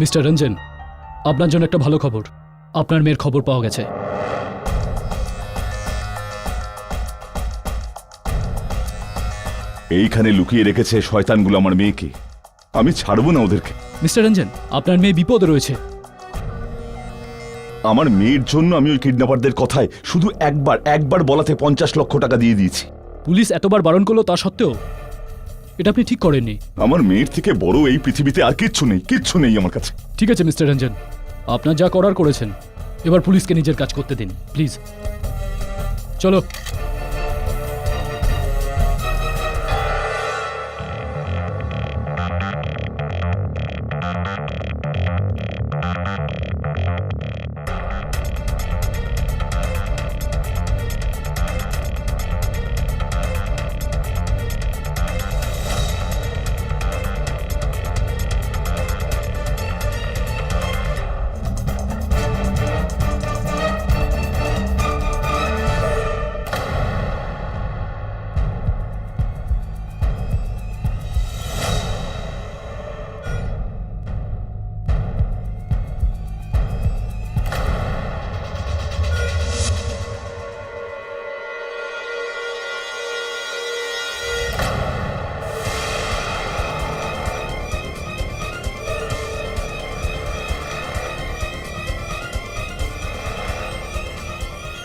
Mister Ranjan, আপনার জন্য একটা ভালো খবর। আপনার মেয়ের খবর পাওয়া গেছে। এইখানে লুকিয়ে রেখেছে শয়তানগুলো আমার মেয়েকে। আমি ছাড়বো না ওদেরকে। মিস্টার রঞ্জন, আপনার মেয়ে বিপদে রয়েছে। আমার মেয়ের জন্য আমি ওই কিডন্যাপারদের কথায় শুধু একবার বলাতে 50 লক্ষ টাকা দিয়ে দিয়েছি। পুলিশ এতবার বারণ করলো, তা সত্ত্বেও এটা আপনি ঠিক করেননি। আমার মেয়ের থেকে বড় এই পৃথিবীতে আর কিচ্ছু নেই আমার কাছে। ঠিক আছে মিস্টার রঞ্জন, আপনার যা করার করেছেন, এবার পুলিশকে নিজের কাজ করতে দিন প্লিজ। চলো।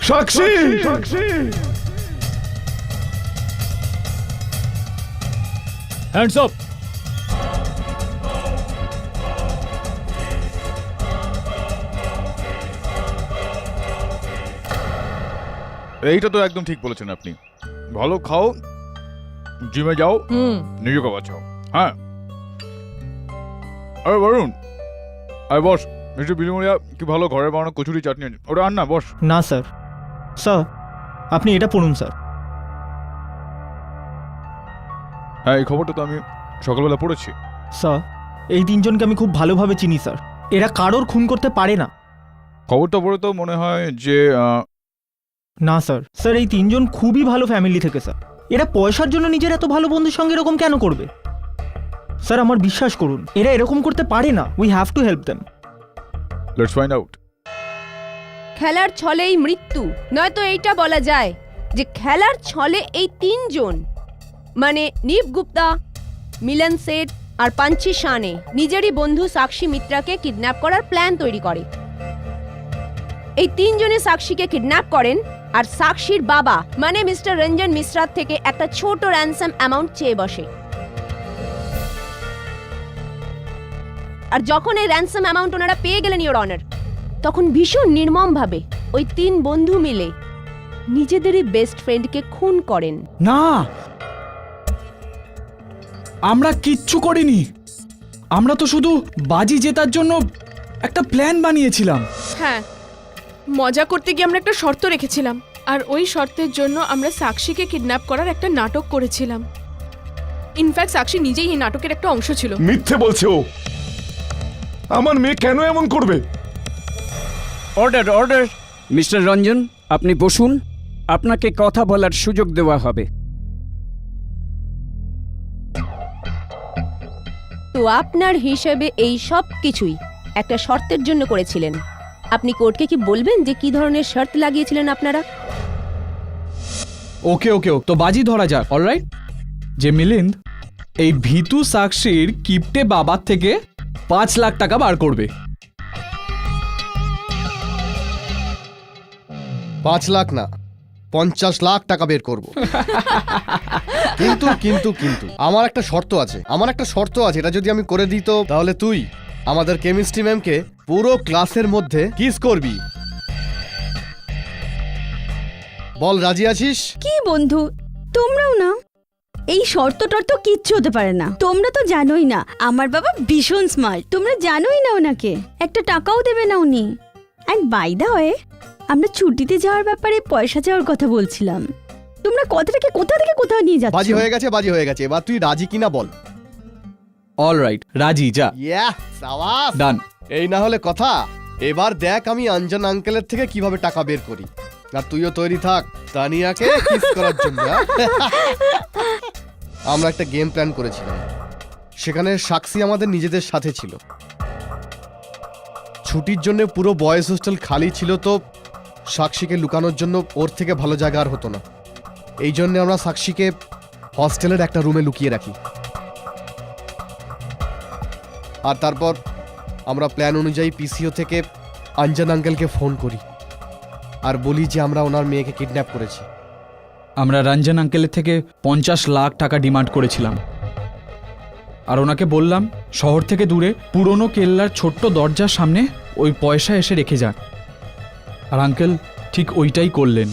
সাক্ষী, হ্যান্ডস আপ। এইটা তো একদম ঠিক বলেছেন আপনি। ভালো খাও, জিমে যাও, নিজেকে বাঁচাও। হ্যাঁ, আরে বরুণ, আরে বস। মিস্টার বিলিমুড়িয়া কি ভালো ঘরে বানানো কচুরি চাটনি আছে, ওটা আন না, বস। না স্যার, স্যার আপনি এটা পড়ুন স্যার। হ্যাঁ, এই খবরটা তো আমি সকালবেলা পড়েছি। স্যার, এই তিনজনকে আমি খুব ভালোভাবে চিনি স্যার। এরা কারোর খুন করতে পারে না। খবরটা পড়ে তো মনে হয় যে না স্যার, স্যার এই তিনজন খুবই ভালো ফ্যামিলি থেকে স্যার। এরা পয়সার জন্য নিজের এত ভালো বন্ধুর সঙ্গে এরকম কেন করবে? স্যার আমার বিশ্বাস করুন, এরা এরকম করতে পারে না। We have to help them. Let's find out. খেলার ছলেই মৃত্যু, নয়তো এইটা বলা যায় যে খেলার ছলে এই তিনজন মানে নীপ গুপ্তা, মিলন সেঠ আর পাঞ্চি শানে নিজেরই বন্ধু সাক্ষী মিত্রাকে কিডন্যাপ করার প্ল্যান তৈরি করে। এই তিনজনে সাক্ষীকে কিডন্যাপ করেন আর সাক্ষীর বাবা মানে মিস্টার রঞ্জন মিশ্রার থেকে একটা ছোট র্যানসাম অ্যামাউন্ট চেয়ে বসে। আর যখন এই র্যানসাম অ্যামাউন্ট ওনারা পেয়ে গেলেন ইওর অনার, তখন ভীষণ নির্মমভাবে ওই তিন বন্ধু মিলে নিজেদেরই বেস্ট ফ্রেন্ডকে খুন করেন। না, আমরা কিচ্ছু করিনি। আমরা তো শুধু বাজি জেতার জন্য একটা প্ল্যান বানিয়েছিলাম। হ্যাঁ, মজা করতে গিয়ে আমরা একটা শর্ত রেখেছিলাম, আর ওই শর্তের জন্য আমরা সাক্ষীকে কিডন্যাপ করার একটা নাটক করেছিলাম। ইনফ্যাক্ট সাক্ষী নিজেই এই নাটকের একটা অংশ ছিল। মিথ্যে বলছে ও। আমার মেয়ে কেন এমন করবে? Order, order. মিস্টার রঞ্জন, আপনি বসুন, আপনাকে কথা বলার সুযোগ দেওয়া হবে। তো আপনার হিসেবে এই সব কিছুই একটা শর্তের জন্য করেছিলেন। আপনি কোর্টকে কি বলবেন যে কি ধরনের শর্ত লাগিয়েছিলেন আপনারা? ওকে ওকে, তো বাজি ধরা যাক। অলরাইট, যে মিলিন্দ এই ভীতু সাক্ষীর কিপ্টে বাবার থেকে 5 লাখ টাকা বার করবে। 5 লাখ না, 50 লাখ টাকা বের করব। কিন্তু কিন্তু কিন্তু আমার একটা শর্ত আছে, এটা যদি আমি করে দিই তো তাহলে তুই আমাদের কেমিস্ট্রি ম্যামকে পুরো ক্লাসের মধ্যে কিস করবি। বল, রাজি আছিস? কি বন্ধু, তোমরাও না? এই শর্ত টর্ত কিচ্ছু হতে পারে না। তোমরা তো জানোই না আমার বাবা ভীষণ স্মার্ট। তোমরা জানোই না ওনাকে, একটা টাকাও দেবে না উনি। অ্যান্ড বাই দা ওয়ে, আমরা ছুটিতে যাওয়ার ব্যাপারে পয়সা চাওয়ার কথা বলছিলাম। তোমরা কথাটাকে কোথা থেকে কোথাও নিয়ে যাচ্ছ। বাজি হয়ে গেছে, এবার তুই রাজি কিনা বল। অলরাইট, রাজি, যা। ইয়া, সাবাস, ডান। এই না হলে কথা। এবার দেখ আমি অঞ্জন আঙ্কেলের থেকে কিভাবে টাকা বের করি। আর তুইও তৈরি থাক তানিয়াকে কিস করার জন্য। আমরা একটা গেম প্ল্যান করেছিলাম। সেখানে সাক্ষী আমাদের নিজেদের সাথে ছিল। ছুটির জন্য পুরো বয়েজ হোস্টেল খালি ছিল, তো সাক্ষীকে লুকানোর জন্য ওর থেকে ভালো জায়গা আর হতো না। এই জন্য আমরা সাক্ষীকে হস্টেলের একটা রুমে লুকিয়ে রাখি। আর তারপর আমরা প্ল্যান অনুযায়ী পিসিও থেকে অঞ্জন আঙ্কেলকে ফোন করি আর বলি যে আমরা ওনার মেয়েকে কিডন্যাপ করেছি। আমরা রঞ্জন আঙ্কেলের থেকে 50 লাখ টাকা ডিমান্ড করেছিলাম, আর ওনাকে বললাম শহর থেকে দূরে পুরনো কেল্লার ছোট্ট দরজার সামনে ওই পয়সা এসে রেখে যান। আর আঙ্কেল ঠিক ওইটাই করলেন।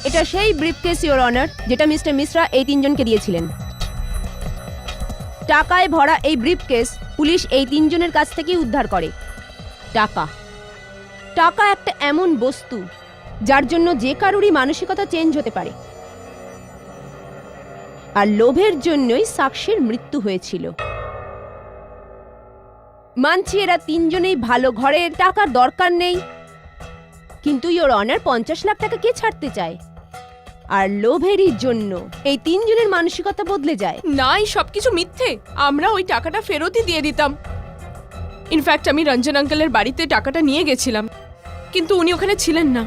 এটা সেই ব্রিফকেস ইওর অনার যেটা মিস্টার মিশ্রা এই তিনজনকে দিয়েছিলেন। টাকায় ভরা এই ব্রিফকেস পুলিশ এই তিনজনের কাছ থেকেই উদ্ধার করে। টাকা টাকা একটা এমন বস্তু যার জন্য যে কারুরই মানসিকতা চেঞ্জ হতে পারে, আর লোভের জন্যই সাক্ষীর মৃত্যু হয়েছিল। মানছি এরা তিনজনেই ভালো ঘরের, টাকার দরকার নেই, কিন্তু ইওর অনার 50 লাখ টাকা কে ছাড়তে চায়? আর লোভেরই জন্য এই তিনজনের মানসিকতা বদলে যায়। না, এই সবকিছু মিথ্যে। আমরা ওই টাকাটা ফেরতই দিয়ে দিতাম। ইনফ্যাক্ট আমি রঞ্জন আঙ্কেলের বাড়িতে টাকাটা নিয়ে গেছিলাম, কিন্তু উনি ওখানে ছিলেন না।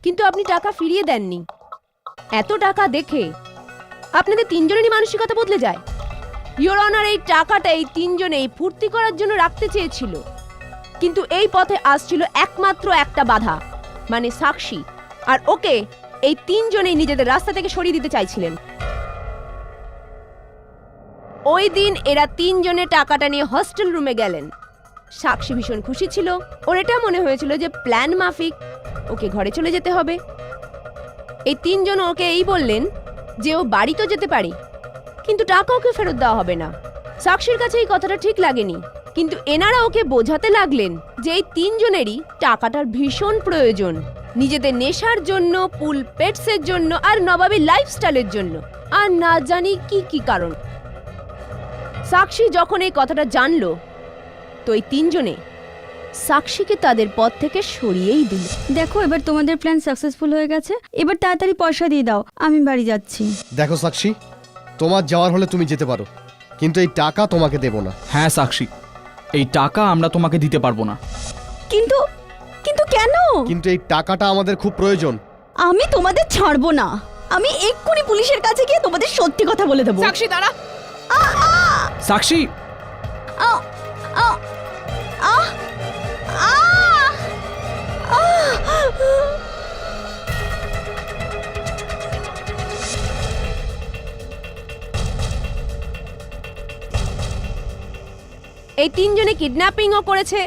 কিন্তু আপনি টাকা ফিরিয়ে দেননি। এত টাকা দেখে আপনাদের তিনজনেরই মানসিকতা বদলে যায়। ইওর অনার এই টাকাটা এই তিনজনেই ফুর্তি করার জন্য রাখতে চেয়েছিল, কিন্তু এই পথে আসছিল একমাত্র একটা বাধা, মানে সাক্ষী। আর ওকে এই তিনজনেই নিজেদের রাস্তা থেকে সরিয়ে দিতে চাইছিলেন। ওই দিন এরা তিনজনে টাকাটা নিয়ে হস্টেল রুমে গেলেন। সাক্ষী ভীষণ খুশি ছিল। ওর এটা মনে হয়েছিল যে প্ল্যান মাফিক ওকে ঘরে চলে যেতে হবে। এই তিনজন ওকে এই বললেন যে ও বাড়ি তো যেতে পারে, কিন্তু টাকা ওকে ফেরত দেওয়া হবে না। সাক্ষীর কাছে এই কথাটা ঠিক লাগেনি, কিন্তু এনারা ওকে বোঝাতে লাগলেন যে এই তিনজনেরই টাকাটার ভীষণ প্রয়োজন, নিজেদের নেশার জন্য, পুল পেটসের জন্য, আর নবাবী লাইফস্টাইলের জন্য, আর না জানি কি কি কারণ। সাক্ষী যখন এই কথাটা জানলো, তো এই তিনজনে সাক্ষীকে তাদের পথ থেকে সরিয়েই দিল। দেখো, এবার তোমাদের প্ল্যান সাকসেসফুল হয়ে গেছে। এবার তাড়াতাড়ি পয়সা দিয়ে দাও, আমি বাড়ি যাচ্ছি। দেখো সাক্ষী, তোমার যাওয়ার হলে তুমি যেতে পারো, কিন্তু এই টাকা তোমাকে দেব না। হ্যাঁ সাক্ষী, এই টাকা আমরা তোমাকে দিতে পারবো না। কিন্তু কিন্তু কেন? কিন্তু এই টাকাটা আমাদের খুব প্রয়োজন। আমি তোমাদের ছাড়বো না। আমি এক্ষুনি পুলিশের কাছে গিয়ে তোমাদের সত্যি কথা বলে দেবো। সাক্ষী দাঁড়া। সাক্ষী, আ, আ, আ, আ, আ। এই তিনজনে কিডন্যাপিংও করেছে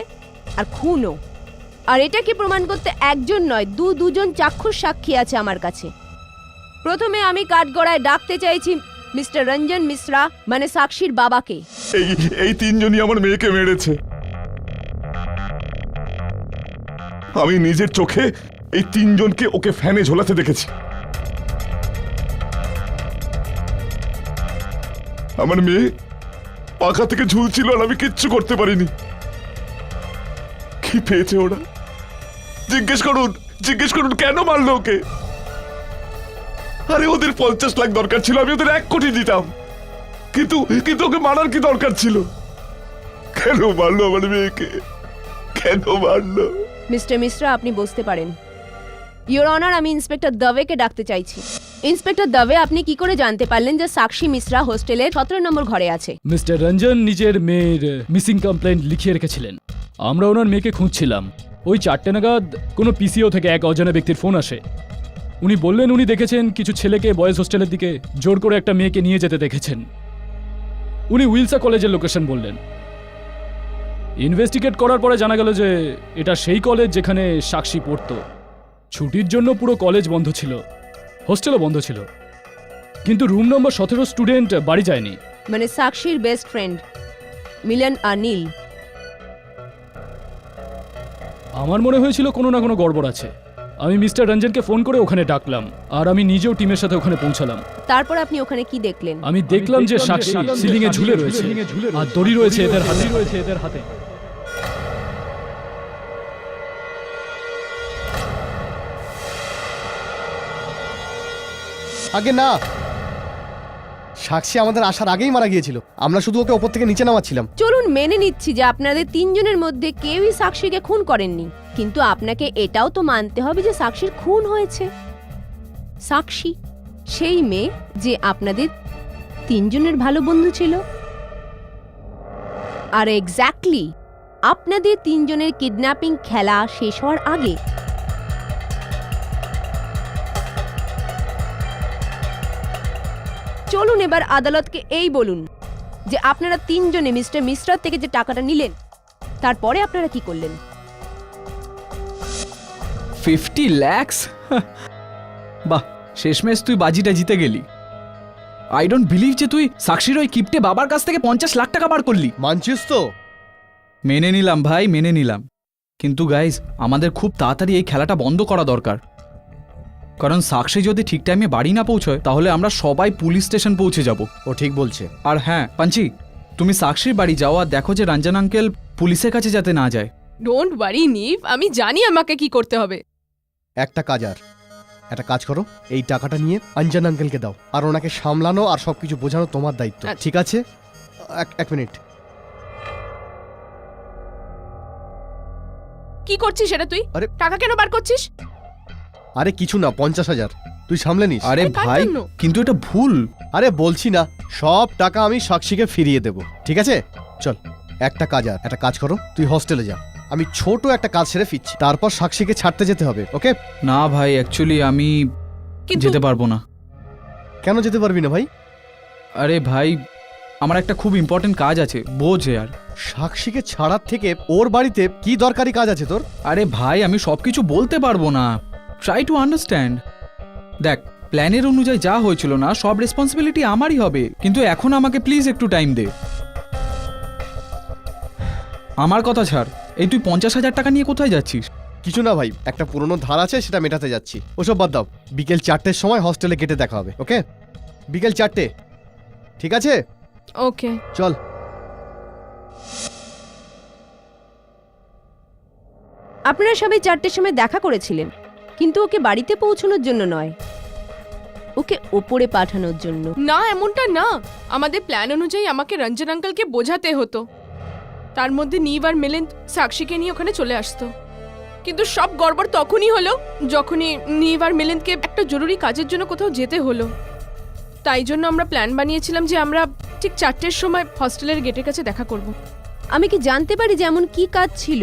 আর খুনও। আর এটাকে প্রমাণ করতে একজন নয়, দুজন চাক্ষুষ সাক্ষী আছে আমার কাছে। প্রথমে আমি কাঠগড়ায় ডাকতে চাইছি মিস্টার রঞ্জন মিশ্রা, মানে সাক্ষীর বাবাকে। এই তিনজনই আমার মেয়েকে মেরেছে। আমি নিজের চোখে এই তিনজনকে ওকে ফ্যানে ঝোলাতে দেখেছি। আমার মেয়ে পাখা থেকে ঝুলছিল আর আমি কিচ্ছু করতে পারিনি। কি পেয়েছে ওরা? জিজ্ঞেস করুন কেন মারলো ওকে? আরে ওদের 50 লাখ দরকার ছিল, আমি ওদের 1 কোটি দিতাম। কিন্তু ওকে মারার কি দরকার ছিল? কেন মারলো আমার মেয়েকে? কেন মারলো? মিস্টার মিশ্রা, আপনি বসতে পারেন। ইওর অনার, আমি ইন্সপেক্টর দবেকে ডাকতে চাইছি। ইন্সপেক্টর দবে, আপনি কি করে জানতে পারলেন যে সাক্ষী মিশ্রা হোস্টেলের 17 নম্বর ঘরে আছে? মিস্টার রঞ্জন নিজের মেয়ের মিসিং কমপ্লেন্ট লিখিয়ে রেখেছিলেন। আমরা ওনার মেয়েকে খুঁজছিলাম। ওই 4টে নাগাদ কোনো পিসিও থেকে এক অজানা ব্যক্তির ফোন আসে। উনি বললেন উনি দেখেছেন কিছু ছেলেকে বয়েজ হোস্টেলের দিকে জোর করে একটা মেয়েকে নিয়ে যেতে দেখেছেন। উনি উইলসা কলেজের লোকেশন বললেন। ইনভেস্টিগেট করার পরে জানা গেল যে এটা সেই কলেজ যেখানে সাক্ষী পড়তো। ছুটির জন্য পুরো কলেজ বন্ধ ছিল, হোস্টেলও বন্ধ ছিল, কিন্তু রুম নম্বর 17 স্টুডেন্ট বাড়ি যায়নি। মানে সাক্ষীর বেস্ট ফ্রেন্ড মিলন আর নীল। আমার মনে হয়েছিল কোনো না কোনো গড়বড় আছে। আমি মিস্টার রঞ্জনকে ফোন করে ওখানে ডাকলাম, আর আমি নিজেও টিমের সাথে ওখানে পৌঁছালাম। তারপর আপনি ওখানে কি দেখলেন? আমি দেখলাম যে সাক্ষী সিলিংয়ে ঝুলে রয়েছে আর দড়ি রয়েছে এদের হাতে। আগে না, সাক্ষী আমাদের আসার আগেই মারা গিয়েছিল। আমরা শুধু ওকে ওপর থেকে নিচে নামাচ্ছিলাম। চলুন মেনে নিচ্ছি যে আপনাদের 3 জনের মধ্যে কেউই সাক্ষীকে খুন করেননি, কিন্তু আপনাকে এটাও তো মানতে হবে যে সাক্ষীর খুন হয়েছে। সাক্ষী সেই মেয়ে যে আপনাদের 3 জনের ভালো বন্ধু ছিল, আর এক্স্যাক্টলি আপনাদের 3 জনের কিডন্যাপিং খেলা শেষ হওয়ার আগে। চলুন এবার আদালতকে এই বলুন যে আপনারা 3 জনে মিস্টার মিশ্রার থেকে যে টাকাটা নিলেন, তারপরে আপনারা কি করলেন? 50 lakhs? বাহ, শেষমেশ তুই বাজিটা জিতে গেলি। আই ডোন্ট বিলিভ যে তুই সাক্ষীর ওই কিপ্টে বাবার কাছ থেকে 50 লাখ টাকা বার করলি। মানছিস তো? মেনে নিলাম ভাই, মেনে নিলাম, কিন্তু গাইজ আমাদের খুব তাড়াতাড়ি এই খেলাটা বন্ধ করা দরকার। কারণ সাক্ষী যদি ঠিক টাইমে বাড়ি না পৌঁছয় তাহলে আমরা সবাই পুলিশ স্টেশন পৌঁছে যাব। ও ঠিক বলছে। আর হ্যাঁ পাঞ্চি, তুমি সাক্ষীর বাড়ি যাও আর দেখো যে রঞ্জন আঙ্কেল পুলিশের কাছে যাতে না যায়। ডোন্ট ওয়ারি নিভ, আমি জানি আমাকে কি করতে হবে। একটা কাজ করো, এই টাকাটা নিয়ে অঞ্জন আঙ্কেলকে দাও, আর ওনাকে সামলানো আর সবকিছু বোঝানো তোমার দায়িত্ব, আচ্ছা। ঠিক আছে? এক মিনিট। কি করছিস এটা তুই? আরে টাকা কেন বার করছিস? আরে কিছু না, 50,000 তুই সামলে নিস। আরে কার ভাই, জন্য? কিন্তু এটা ভুল। আরে বলছি না, সব টাকা আমি সাক্ষীকে ফিরিয়ে দেব, ঠিক আছে? চল, একটা কাজ করো, তুই হস্টেলে যা, আমি ছোট একটা কাজ সেরে ফিরছি, তারপর সাক্ষীকে ছাড়তে যেতে হবে, ওকে? না ভাই, অ্যাকচুয়ালি আমি কিন্তু যেতে পারবো না। কেন যেতে পারবি না ভাই? আরে ভাই, আমার একটা খুব ইম্পর্টেন্ট কাজ আছে, বোঝ यार। সাক্ষীকে ছাড়ার থেকে ওর বাড়িতে কি দরকারি কাজ আছে তোর? আরে ভাই, আমি সবকিছু বলতে পারবো না, ট্রাই টু আন্ডারস্ট্যান্ড। দেখ, প্ল্যানের অনুযায়ী যা হয়েছিল না, সব রেসপন্সিবিলিটি আমারই হবে, কিন্তু এখন আমাকে প্লিজ একটু টাইম দে। আমার কথা ছাড়, এই তুই 50,000 টাকা নিয়ে কোথায় যাচ্ছিস? কিছু না ভাই, একটা পুরনো ধার আছে, সেটা মেটাতে যাচ্ছি। ওসব বাদ দাও, বিকেল 4টের সময় হস্টেলে গেটে দেখা হবে, ওকে? বিকেল 4টে, ঠিক আছে? ওকে। চল। আপনারা সবাই 4টের সময় দেখা করেছিলেন, কিন্তু ওকে বাড়িতে পৌঁছানোর জন্য নয়, ওকে ওপরে পাঠানোর জন্য। না, এমনটা না। আমাদের প্ল্যান অনুযায়ী আমাকে রঞ্জন আঙ্কেলকে বোঝাতে হতো, তার মধ্যে নিভ আর মিলিন্দ সাক্ষীকে নিয়ে ওখানে চলে আসতো। কিন্তু সব গড়বড় তখনই হলো যখনই নিভ আর মিলিন্দকে একটা জরুরি কাজের জন্য কোথাও যেতে হলো। তাই জন্য আমরা প্ল্যান বানিয়েছিলাম যে আমরা ঠিক 4টের সময় হস্টেলের গেটের কাছে দেখা করব। আমি কি জানতে পারি যে এমন কি কাজ ছিল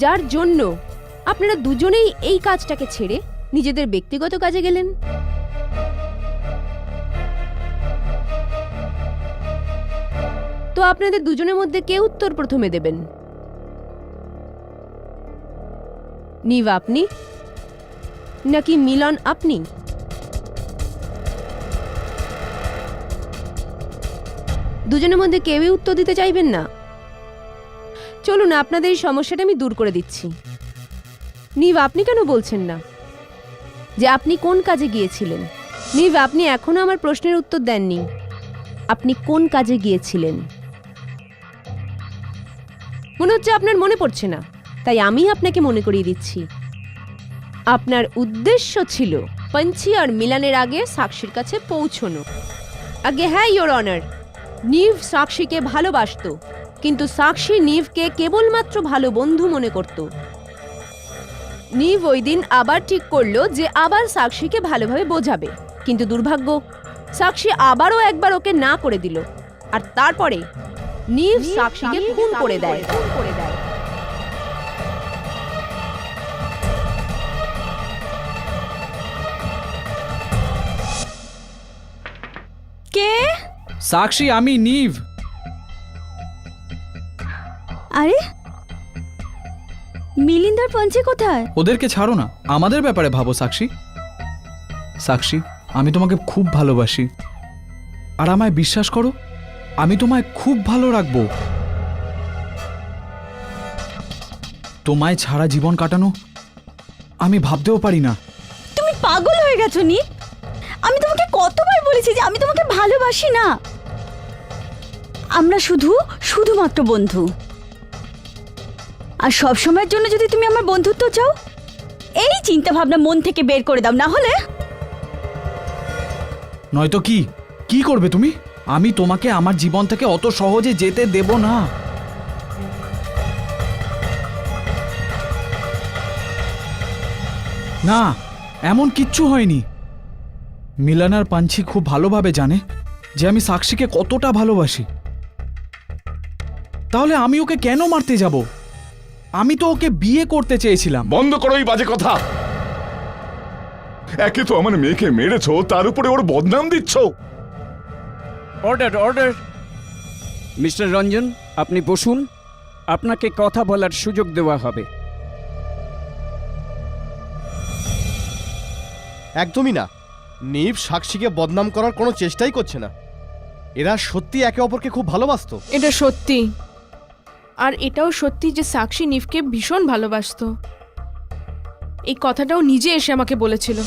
যার জন্য আপনারা দুজনেই এই কাজটাকে ছেড়ে নিজেদের ব্যক্তিগত কাজে গেলেন? তো আপনাদের দুজনের মধ্যে কে উত্তর প্রথমে দেবেন? নিভ আপনি, নাকি মিলন আপনি? দুজনের মধ্যে কেউই উত্তর দিতে চাইবেন না? চলুন আপনাদের এই সমস্যাটা আমি দূর করে দিচ্ছি। নিভ আপনি কেন বলছেন না যে আপনি কোন কাজে গিয়েছিলেন? নিভ আপনি এখনো আমার প্রশ্নের উত্তর দেননি। আপনি কোন কাজে গিয়েছিলেন? মনে হচ্ছে আপনার মনে পড়ছে না, তাই আমি আপনাকে মনে করিয়ে দিচ্ছি। আপনার উদ্দেশ্য ছিল পঞ্চি আর মিলনের আগে সাক্ষীর কাছে পৌঁছনো। আগে হ্যাঁ ইয়োর অনার, নিভ সাক্ষীকে ভালোবাসতো, কিন্তু সাক্ষী নিভকে কেবলমাত্র ভালো বন্ধু মনে করত। নিভ ওই দিন আবার ঠিক করলো যে আবার সাক্ষীকে ভালোভাবে বোঝাবে, কিন্তু দুর্ভাগ্য সাক্ষী আবারও একবার ওকে না করে দিল, আর তারপরে নিভ সাক্ষীকে খুন করে দেয়। কে? সাক্ষী, আমি নিভ। আরে মিলিন্দার পঞ্চে কোথায়? ওদেরকে ছাড়ো না, আমাদের ব্যাপারে ভাবো সাক্ষী। সাক্ষী, আমি তোমাকে খুব ভালোবাসি, আর আমায় বিশ্বাস করো, আমি তোমায় খুব ভালো রাখবো। তোমায় ছাড়া জীবন কাটানো আমি ভাবতেও পারি না। তুমি পাগল হয়ে গেছো নি? আমি তোমাকে কতবার বলেছি যে আমি তোমাকে ভালোবাসি না। আমরা শুধুমাত্র বন্ধু, আর সব সময়ের জন্য যদি তুমি আমার বন্ধুত্ব চাও, এই চিন্তা ভাবনা মন থেকে বের করে দাও, না হলে নয়তো কি করবে তুমি? আমি তোমাকে আমার জীবন থেকে অত সহজে যেতে দেব না। না, এমন কিচ্ছু হয়নি। মিলন আর পাঞ্চি খুব ভালোভাবে জানে যে আমি সাক্ষীকে কতটা ভালোবাসি। তাহলে আমি ওকে কেন মারতে যাব? আমি তো ওকে বিয়ে করতে চেয়েছিলাম। বন্ধ করো এই বাজে কথা। একে তো আমার মেয়েকে মেরেছো, তার উপরে ওর বদনাম দিচ্ছ। Order order. মিস্টার রঞ্জন, আপনি বসুন, আপনাকে কথা বলার সুযোগ দেওয়া হবে। একদমই না। নিভ সাক্ষীকে বদনাম করার কোনো চেষ্টাই করছে না। এরা সত্যি একে অপরকে খুব ভালোবাসতো। এটা সত্যি, আর এটাও সত্যি যে সাক্ষী নিভকে ভীষণ ভালোবাসতো। এই কথাটাও নিজে এসে আমাকে বলেছিল।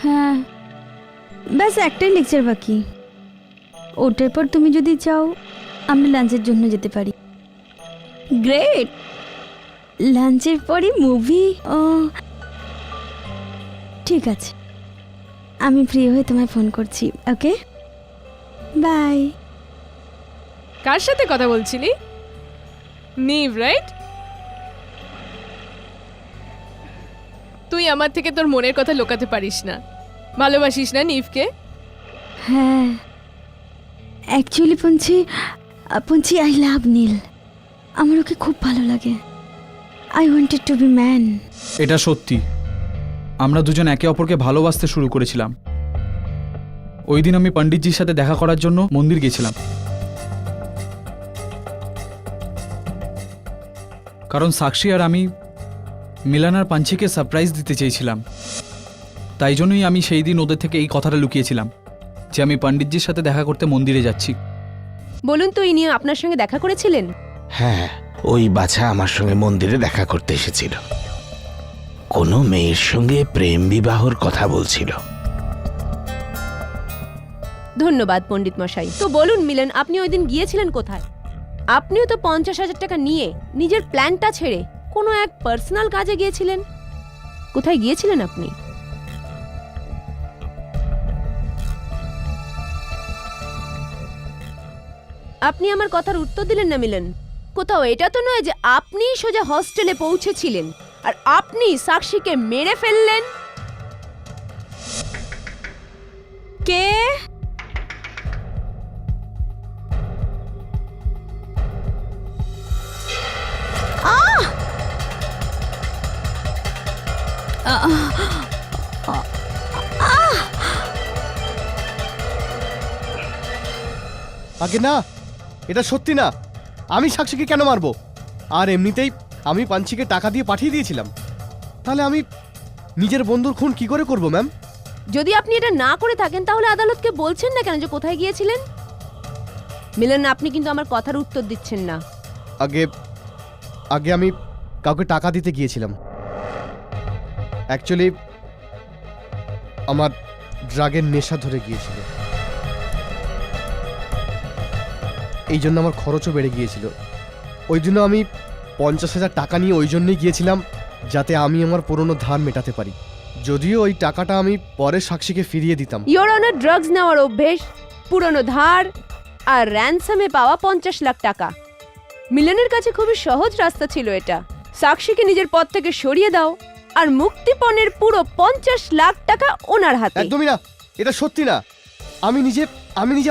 হ্যাঁ, ব্যাস একটাই লেকচার বাকি। ওটার পর তুমি যদি চাও আমরা লাঞ্চের জন্য যেতে পারি। গ্রেট, লাঞ্চের পরে মুভি। ও ঠিক আছে, আমি ফ্রি হয়ে তোমায় ফোন করছি। ওকে, বাই। কার সাথে কথা বলছিলি? নিভ, রাইট? তুই আমার থেকে তোর মনের কথা লুকাতে পারিস না। ভালোবাসিস না নিভকে? হ্যাঁ, অ্যাকচুয়ালি পঞ্চি আই লাভ নীল। আমার ওকে খুব ভালো লাগে। I wanted to be man. এটা সত্যি, আমরা দুজন একে অপরকে ভালোবাসতে শুরু করেছিলাম। ওই দিন আমি পণ্ডিতজির সাথে দেখা করার জন্য মন্দির গেছিলাম, কারণ সাক্ষী আর আমি মিলন আর পাঞ্চিকে সারপ্রাইজ দিতে চেয়েছিলাম। তাই জন্যই আমি সেই দিন ওদের থেকে এই কথাটা লুকিয়েছিলাম যে আমি পণ্ডিতজির সাথে দেখা করতে মন্দিরে যাচ্ছি। বলুন তো, ইনি আপনার সঙ্গে দেখা করেছিলেন? হ্যাঁ, ওই বাছা আমার সঙ্গে মন্দিরে দেখা করতে এসেছিল। কোনো মেয়ের সঙ্গে প্রেম বিবাহর কথা বলছিল। ধন্যবাদ পণ্ডিত মশাই। তো বলুন মিলন, আপনি ওই দিন গিয়েছিলেন কোথায়? আপনিও তো 50,000 টাকা নিয়ে নিজের প্ল্যানটা ছেড়ে কোনো এক পার্সোনাল কাজে গিয়েছিলেন। কোথায় গিয়েছিলেন আপনি? আপনি আমার কথার উত্তর দিলেন না মিলন। কোথাও এটা তো নয় যে আপনি সোজা হস্টেলে পৌঁছেছিলেন আর আপনি সাক্ষীকে মেরে ফেললেন। কে? আগে না, এটা সত্যি না। আমি সাক্ষীকে কেন মারবো? আর এমনিতেই আমি পাঞ্চিকে টাকা দিয়ে পাঠিয়ে দিয়েছিলাম। তাহলে আমি নিজের বন্ধুর খুন কি করে করব ম্যাম? যদি আপনি এটা না করে থাকেন তাহলে আদালতকে বলছেন না কেন যে কোথায় গিয়েছিলেন? মিলন, আপনি কিন্তু আমার কথার উত্তর দিচ্ছেন না। আগে আগে আমি কাউকে টাকা দিতে গিয়েছিলাম। অ্যাকচুয়ালি আমার ড্রাগের নেশা ধরে গিয়েছিল, এই জন্য আমার খরচও বেড়ে গিয়েছিল। ওই জন্য আমি 50,000 টাকা নিয়ে ওই জন্যই গিয়েছিলাম যাতে আমি আমার পুরনো ধার মেটাতে পারি। যদিও ওই টাকাটা আমি পরে সাক্ষীকে ফিরিয়ে দিতাম। ইওর অনার, ড্রাগস নেওয়ার অভ্যেস, পুরনো ধার আর র্যানসামে পাওয়া 50 লাখ টাকা, মিলনের কাছে খুবই সহজ রাস্তা ছিল এটা। সাক্ষীকে নিজের পদ থেকে সরিয়ে দাও আর মুক্তিপণের পুরো 50 লাখ টাকা ওনার হাতে। একদমই না, এটা সত্যি না। আমি নিজে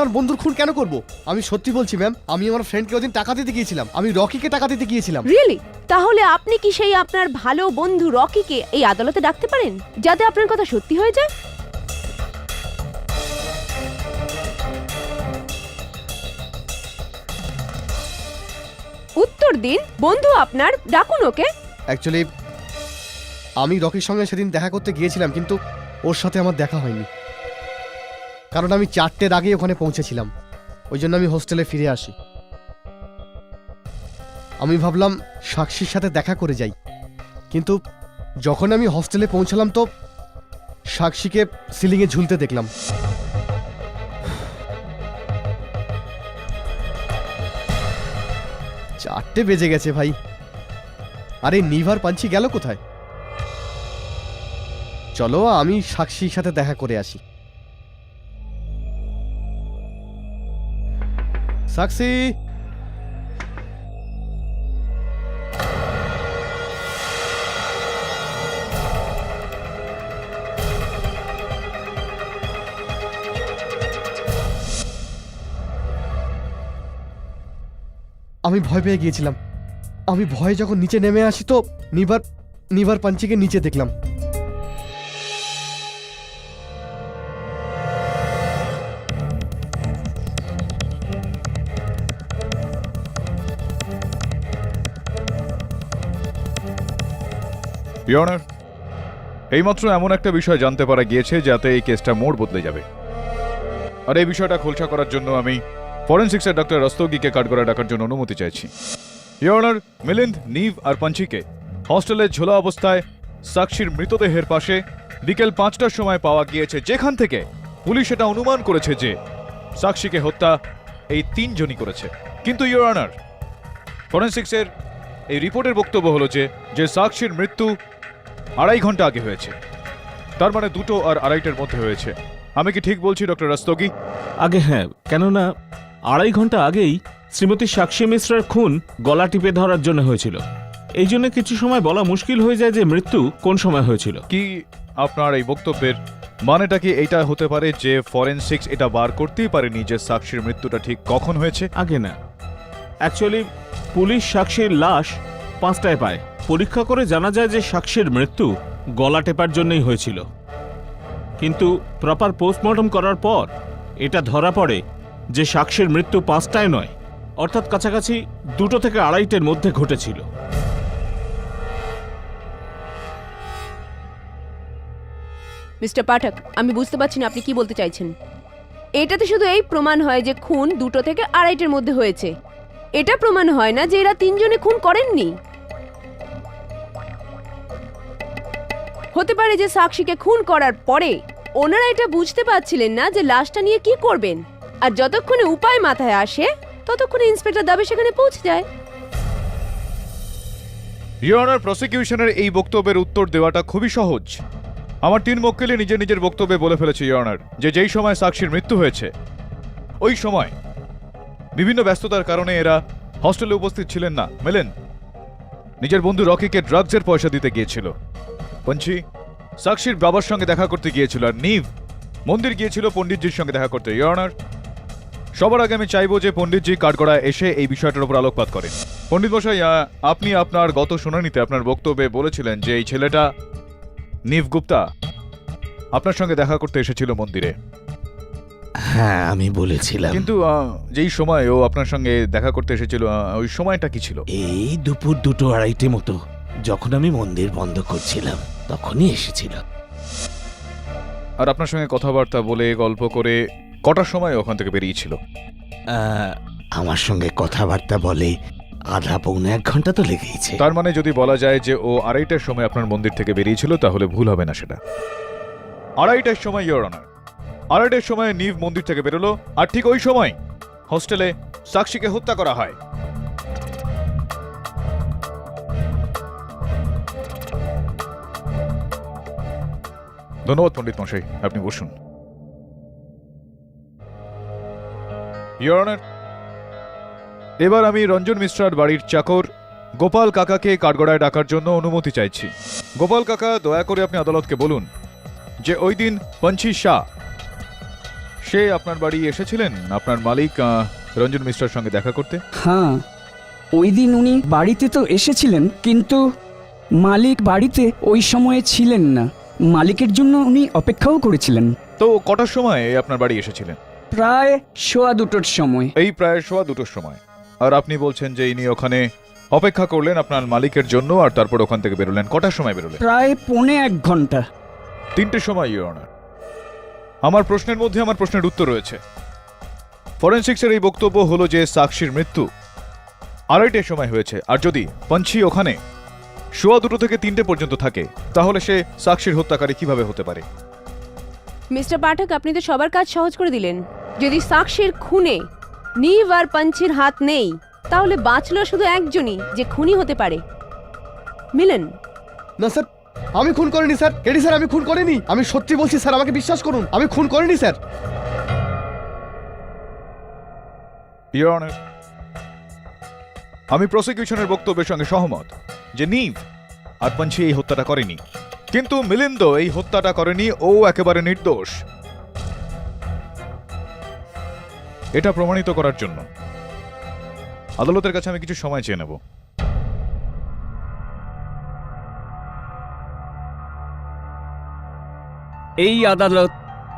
আমার বন্ধুর খুন কেন করব? আমি সত্যি বলছি ম্যাম, আমি আমার ফ্রেন্ডকে ওদিন টাকা দিতে গিয়েছিলাম, আমি রকিকে টাকা দিতে গিয়েছিলাম। রিয়েলি? তাহলে আপনি কি সেই আপনার ভালো বন্ধু রকিকে এই আদালতে ডাকতে পারেন যাতে আপনার কথা সত্যি হয়ে যায়? উত্তর দিন বন্ধু আপনার, ডাকুন ওকে। অ্যাকচুয়ালি আমি রকির সঙ্গে সেদিন দেখা করতে গিয়েছিলাম, কিন্তু ওর সাথে আমার দেখা হয়নি, কারণ আমি 4টের আগেই ওখানে পৌঁছেছিলাম। ওই জন্য আমি হোস্টেলে ফিরে আসি। আমি ভাবলাম সাক্ষীর সাথে দেখা করে যাই, কিন্তু যখন আমি হোস্টেলে পৌঁছালাম তো সাক্ষীকে সিলিংয়ে ঝুলতে দেখলাম। চারটে বেজে গেছে ভাই। আরে নিভার পাঞ্চি গেল কোথায়? চলো আমি সাক্ষীর সাথে দেখা করে আসি। সাক্ষী, আমি ভয় পেয়ে গিয়েছিলাম। আমি ভয়ে যখন নিচে নেমে আসি তো নিভার পাঞ্চিকে নিচে দেখলাম। ইওর অনার, এইমাত্র এমন একটা বিষয় জানতে পারা গিয়েছে যাতে এই কেসটা মোড় বদলে যাবে। আর এই বিষয়টা খোলসা করার জন্য আমি ফরেনসিক্সের ডক্টর রস্তোগিকে কাঠগড়ায় ডাকার জন্য অনুমতি চাইছি। ইওর অনার, মিলিন্দ, নিভ আর পাঞ্চিকে হস্টেলে ঝোলা অবস্থায় সাক্ষীর মৃতদেহের পাশে বিকেল 5টার সময় পাওয়া গিয়েছে, যেখান থেকে পুলিশ এটা অনুমান করেছে যে সাক্ষীকে হত্যা এই 3 জনই করেছে। কিন্তু ইওর অনার, ফরেনসিক্সের এই রিপোর্টের বক্তব্য হলো যে সাক্ষীর মৃত্যু 2.5 ঘন্টা আগে হয়েছে, তার মানে 2 আর 2.5টার মধ্যে হয়েছে। আমি কি ঠিক বলছি ডক্টর রস্তোগি? আগে হ্যাঁ, কেননা 2.5 ঘন্টা আগেই শ্রীমতী সাক্ষী মিশ্রার খুন গলা টিপে ধরার জন্য হয়েছিল। এই জন্য কিছু সময় বলা মুশকিল হয়ে যায় যে মৃত্যু কোন সময় হয়েছিল। কি আপনার এই বক্তব্যের মানেটা কি এইটা হতে পারে যে ফরেনসিক্স এটা বার করতেই পারেনি যে সাক্ষীর মৃত্যুটা ঠিক কখন হয়েছে? আগে না, অ্যাকচুয়ালি পুলিশ সাক্ষীর লাশ 5টায় পায়। পরীক্ষা করে জানা যায় যে সাক্ষীর মৃত্যু গলা টেপার জন্যই হয়েছিল, কিন্তু প্রপার পোস্টমর্টম করার পর এটা ধরা পড়ে যে সাক্ষীর মৃত্যু 5টায় নয়, অর্থাৎ কাছাকাছি 2 থেকে 2.5টার মধ্যে ঘটেছিল। মিস্টার পাঠক, আমি বুঝতে পারছি না আপনি কি বলতে চাইছেন। এটাতে শুধু এই প্রমাণ হয় যে খুন 2 থেকে 2.5টার মধ্যে হয়েছে। এটা প্রমাণ হয় না যে এরা 3 জনে খুন করেননি। হতে পারে যে সাক্ষীকে খুন করার পরে ওনারা এটা বুঝতে পারছিলেন না যে লাশটা নিয়ে কি করবেন, আর যতক্ষণে উপায় মাথায় আসে ততক্ষণে ইন্সপেক্টর দাবে সেখানে পৌঁছে যায়। ইওর অনার, প্রসিকিউশনের এই বক্তব্যের উত্তর দেওয়াটা খুবই সহজ। আমার 3 মক্কেলই নিজের বক্তব্যে বলে ফেলেছে ইওর অনার যে যেই সময় সাক্ষীর মৃত্যু হয়েছে ওই সময় বিভিন্ন ব্যস্ততার কারণে এরা হস্টেলে উপস্থিত ছিলেন না। মেলেন নিজের বন্ধু রকিকে ড্রাগসের পয়সা দিতে গিয়েছিল, পঞ্চি সাক্ষীর বাবার সঙ্গে দেখা করতে গিয়েছিল, আর নিভ মন্দির গিয়েছিল পণ্ডিতজির সঙ্গে দেখা করতে। ইওর অনার, সবার আগে আমি চাইবো যে পণ্ডিতজি কাঠগড়ায় এসে এই বিষয়টার উপর আলোকপাত করেন। পণ্ডিত মশাই, আপনি আপনার গত শুনানিতে আপনার বক্তব্যে বলেছিলেন যে এই ছেলেটা নিভ গুপ্তা আপনার সঙ্গে দেখা করতে এসেছিল মন্দিরে। হ্যাঁ, আমি বলেছিলাম। কিন্তু যেই সময় ও আপনার সঙ্গে দেখা করতে এসেছিল ওই সময়টা কি ছিল? এই দুপুর 2-2:30 মতো, যখন আমি মন্দির বন্ধ করছিলাম তখনই এসেছিল। আর আপনার সঙ্গে কথাবার্তা বলে গল্প করে কটার সময় ওখান থেকে বেরিয়েছিল? আমার সঙ্গে কথাবার্তা বলে আধা পৌনে 1 ঘন্টা তো লেগেইছে। তার মানে যদি বলা যায় যে ও 2:30টার সময় আপনার মন্দির থেকে বেরিয়েছিল, তাহলে ভুল হবে না সেটা। 2:30টার সময় ইওর অনার, 2:30টার সময় নিভ মন্দির থেকে বেরোলো, আর ঠিক ওই সময় হোস্টেলে সাক্ষীকে হত্যা করা হয়। ধন্যবাদ পণ্ডিত মশাই, আপনি বসুন। ইওর অনার, এবার আমি রঞ্জন মিশ্রার বাড়ির চাকর গোপাল কাকাকে কাঠগড়ায় ডাকার জন্য অনুমতি চাইছি। গোপাল কাকা, দয়া করে আপনি আদালতকে বলুন যে ওই দিন পঞ্চি শাহ সে আপনার বাড়ি এসেছিলেন আপনার মালিক রঞ্জন মিশ্রার সঙ্গে দেখা করতে। হ্যাঁ, ওই দিন উনি বাড়িতে তো এসেছিলেন, কিন্তু মালিক বাড়িতে ওই সময়ে ছিলেন না। মালিকের জন্য উনি অপেক্ষাও করেছিলেন। তো কটার সময় আপনার বাড়ি এসেছিলেন? প্রায় 2:15 সময়। এই প্রায় 2:15 সময়। আর আপনি বলছেন যে ইনি ওখানে অপেক্ষা করলেন আপনার মালিকের জন্য, আর তারপর ওখান থেকে বেরোলেন। কটার সময় বেরোলেন? প্রায় 1.25 ঘন্টা। 3টের সময় ইওর অনার। আমার প্রশ্নের মধ্যে আমার প্রশ্নের উত্তর রয়েছে। ফরেনসিক্সের এই বক্তব্য হলো যে সাক্ষীর মৃত্যু 2:30টার সময় হয়েছে, আর যদি পঞ্চি ওখানে 2:15 থেকে 3টে পর্যন্ত থাকে, তাহলে সে সাক্ষীর হত্যাকারী কিভাবে হতে পারে? মিস্টার পাঠক, আপনি তো সবার কাজ সহজ করে দিলেন। যদি সাক্ষীর খুনে নিভ আর পঞ্চির হাত নেই, তাহলে বাঁচলো শুধু একজনই যে খুনি হতে পারে, মিলন। না স্যার, আমি খুন করিনি স্যার। এডি স্যার, আমি খুন করিনি। আমি সত্যি বলছি স্যার, আমাকে বিশ্বাস করুন, আমি খুন করিনি স্যার। ইওর অনার, আমি প্রসিকিউশনের বক্তব্যের সঙ্গে সহমত যে নিভ আর পঞ্চি এই হত্যাটা করেনি, কিন্তু মিলিন্দ এই হত্যাটা করেনি। ও একেবারে নির্দোষ। এটা প্রমাণিত করার জন্য আদালতের কাছে আমি কিছু সময় চেয়ে নেব। এই আদালত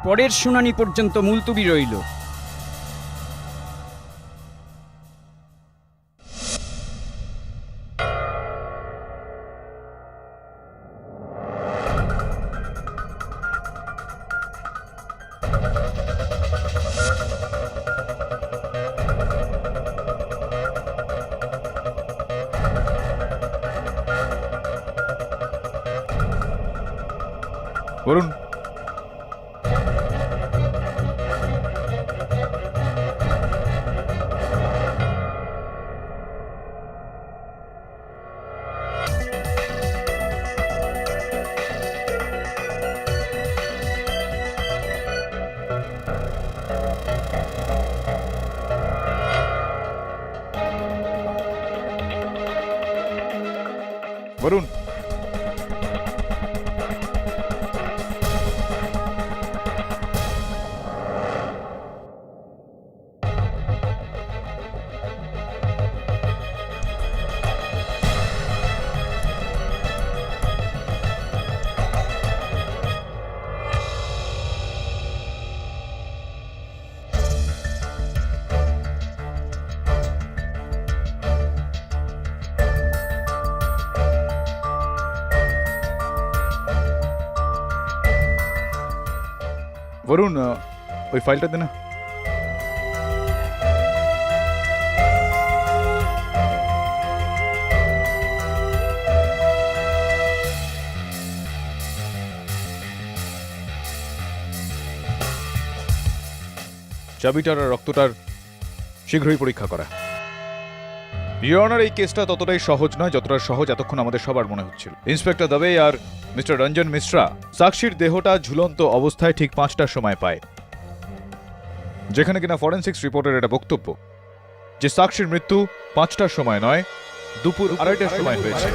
পরের শুনানি পর্যন্ত মুলতবি রইল। বলুন। বলুন। বরুণ, ওই ফাইলটা দে না। চাবিটার আর রক্তটার শীঘ্রই পরীক্ষা করা। ইওর অনার, এই কেসটা ততটাই সহজ নয় যতটা সহজ এতক্ষণ আমাদের সবার মনে হচ্ছিল। ইন্সপেক্টর দবে আর মিস্টার রঞ্জন মিশ্রা সাক্ষীর দেহটা ঝুলন্ত অবস্থায় ঠিক 5টার সময় পায়, যেখানে কিনা ফরেনসিক্স রিপোর্টের এটা বক্তব্য যে সাক্ষীর মৃত্যু 5টার সময় নয়, দুপুর 2:30টার সময় হয়েছে।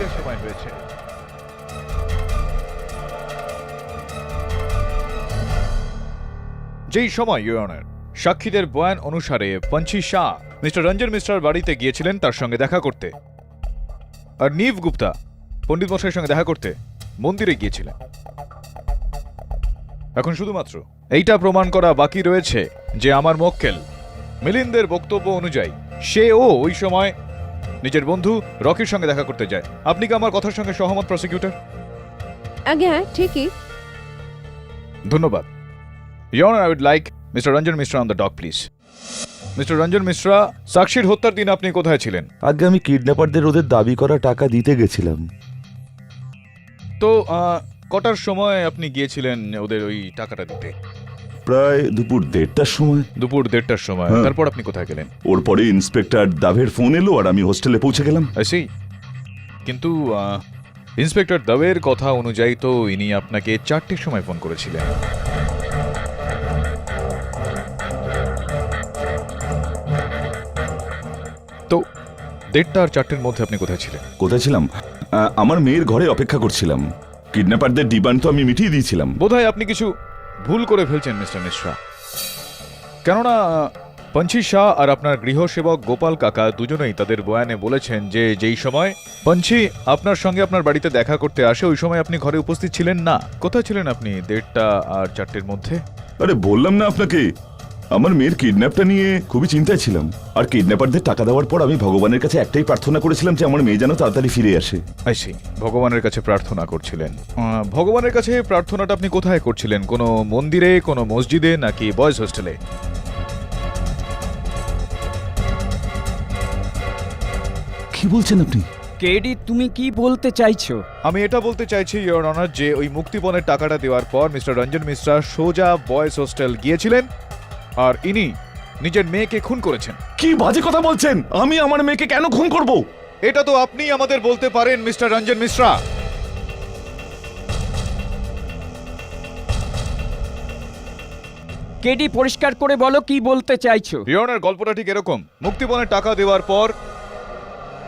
যেই সময় ইওর অনার সাক্ষীদের বয়ান অনুসারে পঞ্চি শাহ মিস্টার রঞ্জন মিশ্রার বাড়িতে গিয়েছিলেন তার সঙ্গে দেখা করতে, আর নিভ গুপ্তা পণ্ডিত মশাইয়ের সঙ্গে দেখা করতে মন্দিরে গিয়েছিলেন। এখন শুধুমাত্র এইটা প্রমাণ করা বাকি রয়েছে যে আমার মক্কেল মিলিন্দের বক্তব্য অনুযায়ী সেও ওই সময় নিজের বন্ধু রকির সঙ্গে দেখা করতে যায়। আপনি কি আমার কথার সঙ্গে সহমত প্রসিকিউটর? আগে হ্যাঁ, ঠিকই। ধন্যবাদ। Your honour, I would like Mr. Ranjan Mishra on the dock, please. Mister Ranjan Mishra, সাক্ষীর হত্যার দিন আপনি কোথায় ছিলেন? আগে আমি কিডন্যাপারদের ওদের দাবি করা টাকা দিতে গেছিলাম। তো কটার সময় আপনি গিয়েছিলেন ওদের ওই টাকাটা দিতে? প্রায় দুপুর 1:30টার সময়। দুপুর 1:30টার সময়। হ্যাঁ। তারপর আপনি কোথায় গেলেন? ওর পরে ইন্সপেক্টর দাভের ফোন এলো আর আমি হোস্টেলে পৌঁছে গেলাম। আইসি। কিন্তু ইন্সপেক্টর দাবের কথা অনুযায়ী তো ইনি আপনাকে 4টের সময় ফোন করেছিলেন। তো 1:30 আর 4টের মধ্যে আপনি কোথায় ছিলেন? কোথায় ছিলাম? আমার মেয়ের ঘরে অপেক্ষা করছিলাম। কিডন্যাপারদের ডিমান্ড তো আমি মিটিয়ে দিয়েছিলাম। বোধহয় আপনি কিছু ভুল করে ফেলছেন মিস্টার মিশ্রা। কেননা পঞ্চি শাহ আর আপনার গৃহসেবক গোপাল কাকা দুজনেই তাদের বয়ানে বলেছেন যে যেই সময় পঞ্চি আপনার সঙ্গে আপনার বাড়িতে দেখা করতে আসে ওই সময় আপনি ঘরে উপস্থিত ছিলেন না। কোথায় ছিলেন আপনি 1:30 আর 4টের মধ্যে? আরে বললাম না আপনাকে, আমার মেয়ের কিডন্যাপটা নিয়ে খুবই চিন্তায় ছিলাম। আর কিডন্যাপারদের টাকা দেওয়ার পর আমি ভগবানের কাছে একটাই প্রার্থনা করেছিলাম যে আমার মেয়ে যেন তাড়াতাড়ি ফিরে আসে। আইসি, ভগবানের কাছে প্রার্থনা করছিলেন। ভগবানের কাছে প্রার্থনাটা আপনি কোথায় করছিলেন? কোনো মন্দিরে, কোনো মসজিদে, নাকি বয়েজ হোস্টেলে? কি বলছেন আপনি? কেডি, তুমি কি বলতে চাইছো? আমি এটা বলতে চাইছি ইওর অনার যে ওই মুক্তিপণের টাকাটা দেওয়ার পর মিস্টার রঞ্জন মিশ্রা সোজা বয়েজ হোস্টেল গিয়েছিলেন আর ইনি নিজের মেয়েকে খুন করেছেন। কি বাজে কথা বলছেন? আমি আমার মেয়েকে কেন খুন করব? এটা তো আপনি আমাদের বলতে পারেন মিস্টার রঞ্জন মিশ্রা। কেডি, পরিষ্কার করে বলো কি বলতে চাইছো? ইওর গল্পটা ঠিক এরকম। মুক্তিপণের টাকা দেওয়ার পর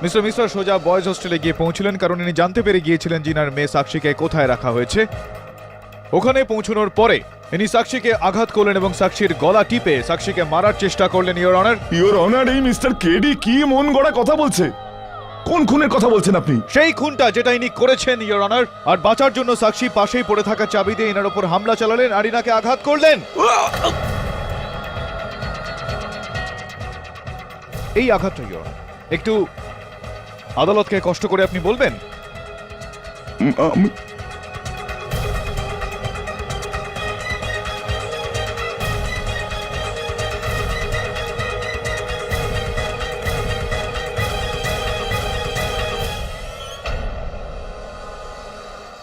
মিস্টার মিশ্রা সোজা বয়েজ হোস্টেলে গিয়ে পৌঁছলেন কারণ ইনি জানতে পেরে গিয়েছিলেন জিনার মেয়ে সাক্ষীকে কোথায় রাখা হয়েছে। ওখানে পৌঁছানোর পরে ইনি সাক্ষীকে আঘাত করলেন এবং সাক্ষীর গলা টিপে সাক্ষীকে মারার চেষ্টা করলেন। ইওর অনার, ইওর অনার, এই মিস্টার কেডি কি মন গড়া কথা বলছে? কোন খুনের কথা বলছেন আপনি? সেই খুনটা যেটা ইনি করেছেন ইওর অনার। আর বাঁচার জন্য সাক্ষী পাশেই পড়ে থাকা চাবি দিয়ে ইনার উপর হামলা চালালেন আর ইনাকে আঘাত করলেন। এই আঘাতটা ইওর অনার একটু আদালতকে কষ্ট করে আপনি বলবেন।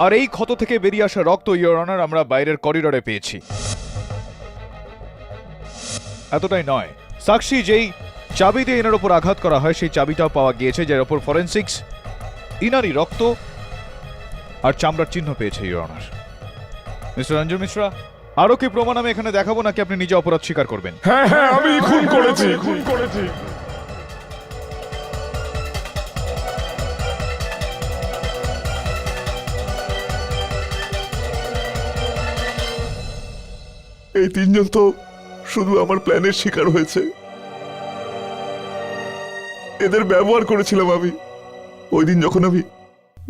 আর এই ক্ষত থেকে বেরিয়ে আসা রক্ত ইওর অনার আমরা বাইরের করিডোরে পেয়েছি। এতটাই নয়, সাক্ষী যেই চাবি দিয়ে এনার উপর আঘাত করা হয় সেই চাবিটাও পাওয়া গিয়েছে, যার উপর ফরেন্সিক্স ইনারই রক্ত আর চামড়ার চিহ্ন পেয়েছে your honour. Mister Ranjan Mishra, আরো কি প্রমাণ আমি এখানে দেখাবো নাকি আপনি নিজে অপরাধ স্বীকার করবেন? হ্যাঁ হ্যাঁ, আমি খুন করেছি। এই তিনজন তো শুধু আমার প্ল্যানের শিকার হয়েছে। এদের ব্যবহার করেছিলাম আমি। ওই দিন যখন আমি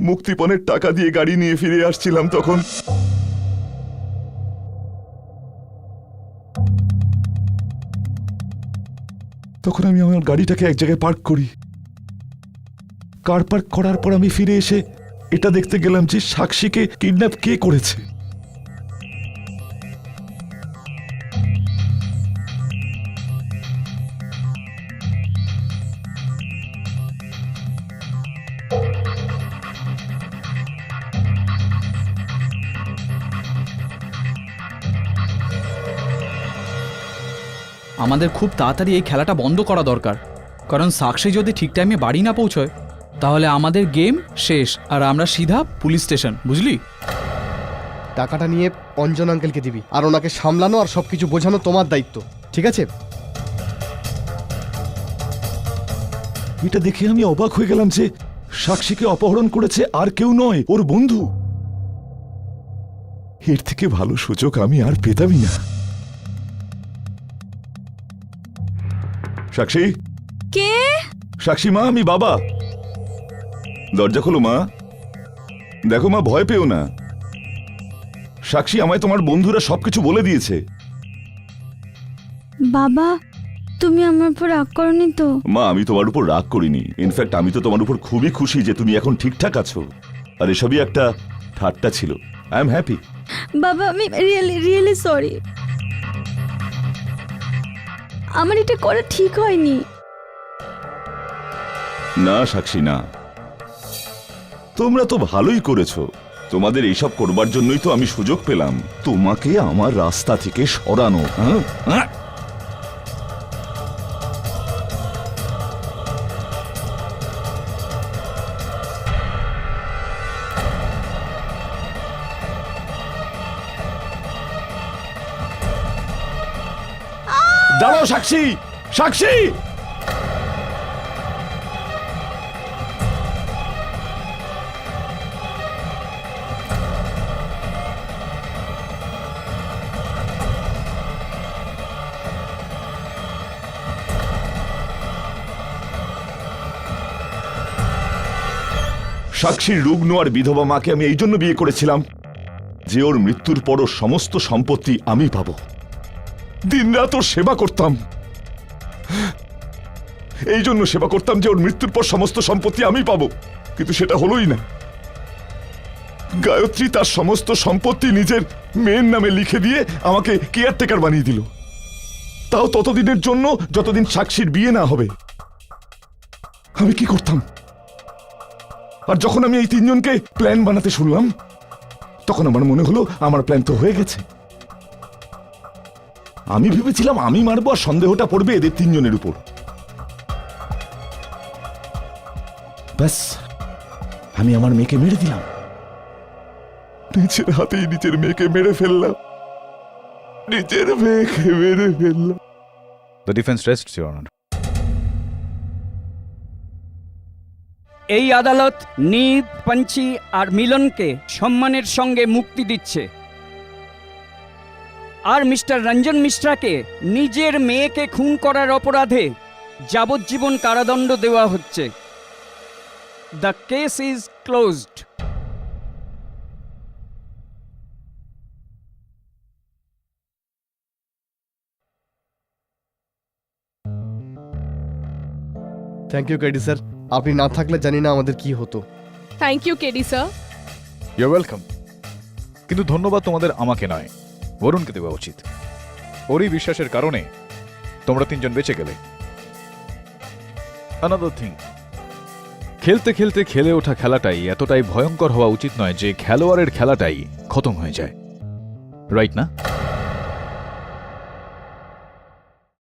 মুক্তিপণের টাকা দিয়ে গাড়ি নিয়ে ফিরে আসছিলাম তখন আমি আমার গাড়িটাকে এক জায়গায় পার্ক করি। কার পার্ক করার পর আমি ফিরে এসে এটা দেখতে গেলাম যে সাক্ষীকে কিডন্যাপ কে করেছে। আমাদের খুব তাড়াতাড়ি এই খেলাটা বন্ধ করা দরকার, কারণ সাক্ষী যদি ঠিক টাইমে বাড়ি না পৌঁছয় তাহলে আমাদের গেম শেষ আর আমরা সিধা পুলিশ স্টেশন, বুঝলি? টাকাটা নিয়ে অঞ্জন আঙ্কেলকে দিবি আর ওনাকে সামলানো আর সবকিছু বোঝানো তোমার দায়িত্ব, ঠিক আছে? এটা দেখে আমি অবাক হয়ে গেলাম যে সাক্ষীকে অপহরণ করেছে আর কেউ নয়, ওর বন্ধু। এর থেকে ভালো সুযোগ আমি আর পেতামই না। সাক্ষী? কে? সাক্ষী মা, আমি বাবা। দরজা খোলো মা। দেখো মা, ভয় পেও না। সাক্ষী, আমায় তোমার বন্ধুরা সবকিছু বলে দিয়েছে। বাবা, তুমি আমার উপর রাগ করনি তো? মা, আমি তোমার উপর রাগ করিনি। ইনফ্যাক্ট আমি তো তোমার উপর খুবই খুশি যে তুমি এখন ঠিকঠাক আছো। আর এসবই একটা ঠাট্টা ছিল। I am happy. বাবা, আমি রিয়েলি সরি। আমার এটা করা ঠিক হয়নি। না সাক্ষী না, তোমরা তো ভালোই করেছো। তোমাদের এইসব করবার জন্যই তো আমি সুযোগ পেলাম তোমাকে আমার রাস্তা থেকে সরানো। হ্যাঁ, দাঁড়াও সাক্ষী, সাক্ষী! সাক্ষীর রুগ্ন আর বিধবা মাকে আমি এই জন্য বিয়ে করেছিলাম যে ওর মৃত্যুর পরও সমস্ত সম্পত্তি আমি পাবো। দিনরাত ওর সেবা করতাম, এই জন্য সেবা করতাম যে ওর মৃত্যুর পর সমস্ত সম্পত্তি আমি পাবো, কিন্তু সেটা হলোই না। গায়ত্রী তার সমস্ত সম্পত্তি নিজের মেয়ের নামে লিখে দিয়ে আমাকে কেয়ারটেকার বানিয়ে দিল, তাও ততদিনের জন্য যতদিন সাক্ষীর বিয়ে না হবে। আমি কি করতাম? আর যখন আমি এই তিনজনকে প্ল্যান বানাতে শুনলাম, তখন আমার মনে হলো আমার প্ল্যান তো হয়ে গেছে। আমি ভেবেছিলাম আমি মারবো আর সন্দেহটা পড়বে এদের তিনজনের উপর। ব্যাস, আমি আমার মেয়েকে মেরে দিলাম, নিজের হাতেই নিজের মেয়েকে মেরে ফেললাম, নিজের মেয়েকে মেরে ফেললাম। The defence রেস্টস, your honour. এই আদালত নীব, পঞ্চি আর মিলনকে সম্মানের সঙ্গে মুক্তি দিচ্ছে, আর মিস্টার রঞ্জন মিশ্রাকে নিজের মেয়েকে খুন করার অপরাধে যাবজ্জীবন কারাদণ্ড দেওয়া হচ্ছে। The case is closed. Thank you KD sir, আপনি না থাকলে জানি না আমাদের কি হতো। Thank you KD sir. You're welcome. কিন্তু ধন্যবাদ তোমাদের আমাকে নয়, বরুণকে দেওয়া উচিত। ওরই বিশ্বাসের কারণে তোমরা তিনজন বেঁচে গেলে। অ্যানাদার থিং, খেলতে খেলতে খেলে ওঠা খেলাটাই এতটাই ভয়ঙ্কর হওয়া উচিত নয় যে খেলোয়াড়ের খেলাটাই খতম হয়ে যায়, রাইট না?